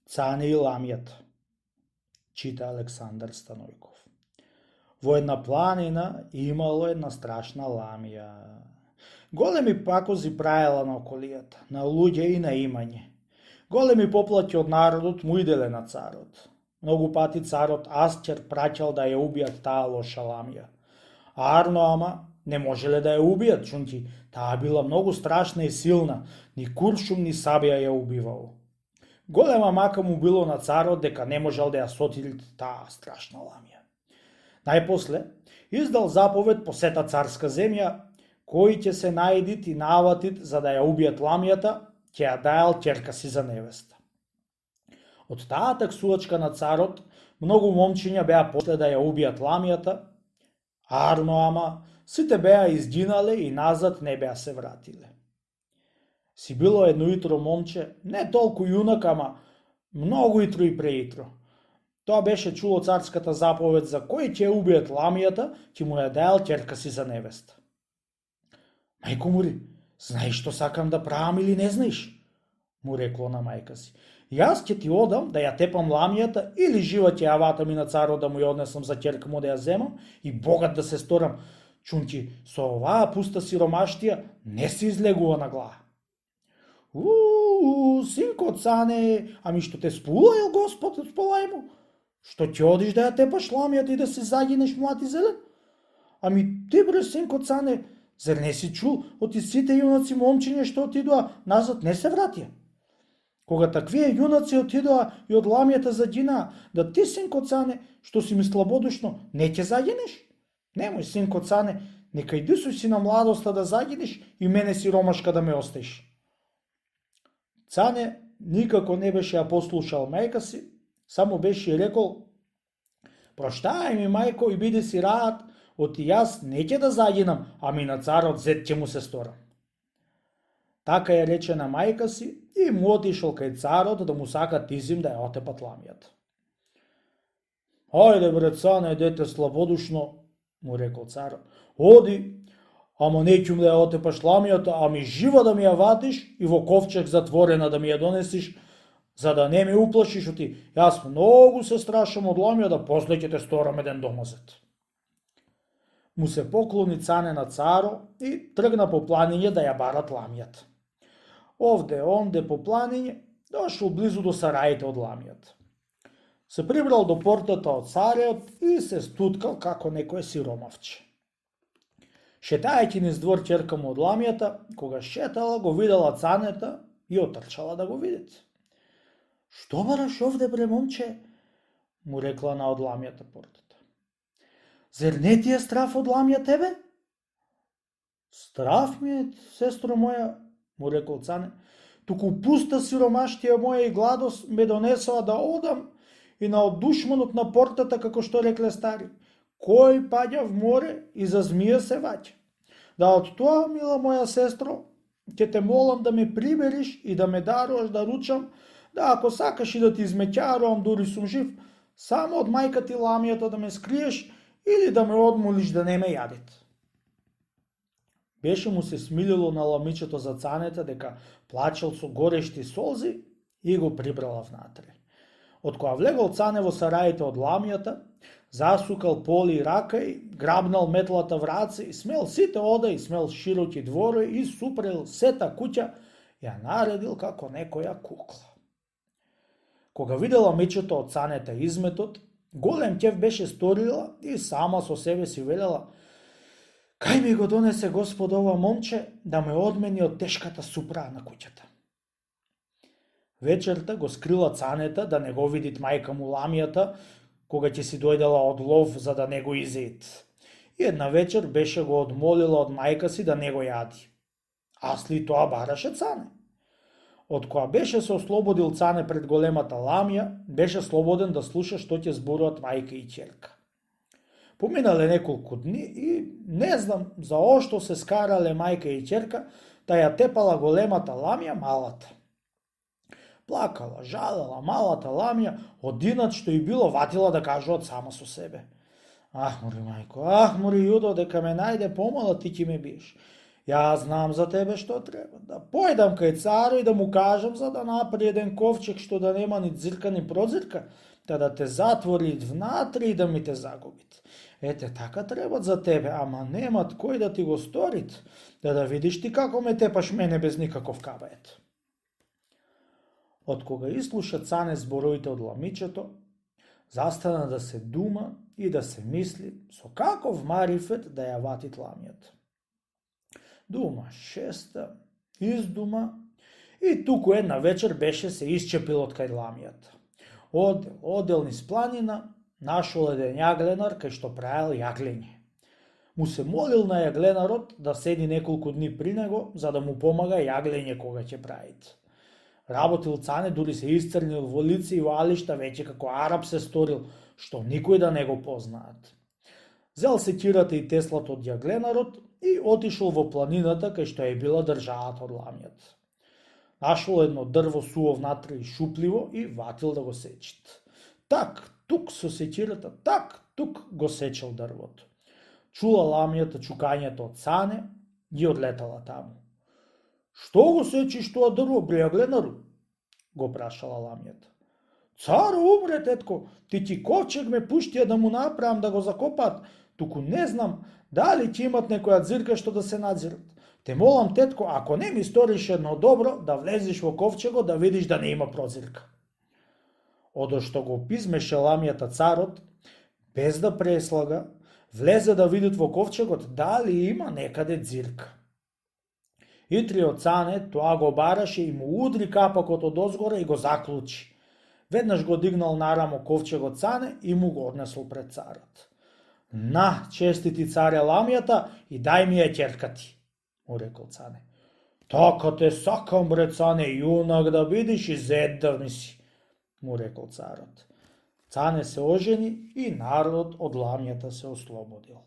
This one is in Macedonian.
Цане и ламјата, чита Александар Станојков. Во една планина имало една страшна ламја. Големи пакози праела на околијата, на луѓе и на имање. Големи поплаќи од народот му иделе на царот. Многу пати царот Асчер праќал да ја убијат таа лоша ламја. Арно ама не можеле да ја убијат, чунки таа била многу страшна и силна, ни куршум ни сабија ја убивало. Голема мака му било на царот дека не можел да ја сотили таа страшна ламја. Најпосле издал заповед по сета царска земја, кои ќе се наидит и наватит за да ја убијат ламјата, ќе ја дајал ќерка си за невеста. Од таа таксувачка на царот, многу момчиња беа после да ја убијат ламјата, арно ама сите беа изгинале и назад не беа се вратиле. Си било едно утро момче, не толку јунак, ама многу утро и преитро. Тоа беше чуло царската заповед за кој ќе убијат ламјата, ќе му ја дајал ќерка си за невеста. Мајко мури, знаеш што сакам да правам или не знаеш? Му рекло на мајка си. Јас ќе ти одам да ја тепам ламјата или жива ќе ја ватам и на царот да му ја однесам за ќерка му да ја земам и богат да се сторам, чунки со оваа пуста сиромаштија не се излегува на глава. Синко цане, ами што те спулајал Господ, спулај му? Што ќе одиш да ја тепаш ламјата и да се загинеш млад и зелен? Ами ти бре, синко цане, зар не си чул од сите јунаци момчиња што отидоа назад не се вратија? Кога таквие јунаци отидоа и од ламјата загинаа, да ти, синко цане, што си ми слабодушно, не ќе загинеш? Немој, синко цане, нека и Исус си на младоста да загинеш и мене сиромашка да ме остаиш. Цане никако не беше ја послушал мајка си, само беше рекол: проштај ми, мајко, и биди си раат, оти јас не ќе да загинам, ами на царот зет ќе му се сторам. Така ја рече на мајка си и му отишол кај царот да му сака тизим да ја отепат ламјата. Ајде бре, цане, дете слабодушно, му рекол царот, оди, ама не ќе да ја отепаш ламјата, ами жива да ми ја ватиш и во ковчег затворена да ми ја донесиш, за да не ме уплашиш, оти јас многу се страшам од ламјата, после ќе те сторам еден домазет. Му се поклони цане на царо и тргна по планиње да ја барат ламјата. Овде, онде по планиње, дошол близу до сараите од ламјата. Се прибрал до портата од царот и се стуткал како некој сиромавче. Шетајќи низ двор ќерка му од ламјата, кога шетала го видела цанета и отрчала да го видите. Што бараш овде, бре, момче? Му рекла на од ламјата портата. Зер не ти е страф од ламја тебе? Страф ми е, сестро моја, му рекол цане, туку пуста сиромаштија моја и гладост ме донесоа да одам и на оддушманот на портата, како што рекле стари, кој паѓа в море и за змија се ваќа. Да од тоа, мила моја сестро, ќе те молам да ме прибериш и да ме даруваш да ручам, да ако сакаш и да ти измеќарувам дури сум жив, само од мајка ти ламјата да ме скриеш или да ме одмолиш да не ме јадит. Беше му се смилило на ламичето за цанета дека плачел со горешти солзи и го прибрала внатре. Од која влегол цане во сараите од ламјата, засукал поли и рака и грабнал метлата в раце и смел сите ода и смел широки дворој и супрел сета куќа, ја наредил како некоја кукла. Кога видела мечето од цанета изметот, голем ќев беше сторила и сама со себе си велела: кај ми го донесе Господ ова момче да ме одмени од тешката супра на куќата. Вечерта го скрила цанета да не го видит мајка му ламјата, кога ќе си дојдела од лов за да не го изеит. И една вечер беше го одмолила од мајка си да не го јади. Асли тоа бараше цане. Од која беше се ослободил цане пред големата ламја, беше слободен да слуша што ќе зборуваат мајка и ќерка. Поминале неколку дни и не знам за ошто се скарале мајка и ќерка, да ја тепала големата ламја малата. Плакала, жалела малата ламја, одинат што и било ватила да кажуваат сама со себе. Ах, мори мајко, ах, мори јудо, дека ме најде помала, ти ќе ме биеш. Ја знам за тебе што треба. Да појдам кај царо и да му кажам за да направи еден ковчег што да нема ни дзирка ни прозирка, да те затвори внатре и да ми те загубит. Ете, така треба за тебе, ама немат кој да ти го сторит, да видиш ти како ме тепаш мене без никаков кабает. Од кога ислуша Цане зборовите од ламичето, застана да се дума и да се мисли со каков марифет да ја ватит ламијата. Дума шеста, издума и туку една вечер беше се исчепил од кај ламијата. Одел низ планина, нашол еден јагленар кај што праел јаглење. Му се молил на јагленарот да седи неколку дни при него за да му помага јаглење кога ќе правит. Работил Цане, дури се исцрнил во лице и во алишта, веќе како араб се сторил, што никој да не го познаат. Зел секирата и теслата од јагленарот и отишол во планината кај што е била државата од ламијата. Нашол едно дрво суво внатре и шупливо и ватил да го сечит. Так, тук со секирата, так, тук го сечел дрвото. Чула ламијата чукањето од Цане и одлетала таму. Што го сечиш тоа дрво, бре јагленару? Го прашала ламијата. Царо умре, тетко, ти ковчег ме пуштија да му направам да го закопат, туку не знам дали ќе имат некоја дзирка што да се надзират. Те молам, тетко, ако не ми сториш едно добро, да влезеш во ковчегот да видиш да не има прозирка. Одошто го пизмеше ламијата царот, без да преслага, влезе да видит во ковчегот дали има некаде дзирка. Итриот Цане тоа го бараше и му удри капакот од озгора и го заклучи. Веднаш го дигнал нарамо ковчегот Цане и му го однесол пред царот. На, честити царе ламијата и дај ми ја ќерка ти, му рекол Цане. Така те сакам, бре Цане, јунак да бидиш и зеддар ми си, му рекол царот. Цане се ожени и народот од ламијата се ослободил.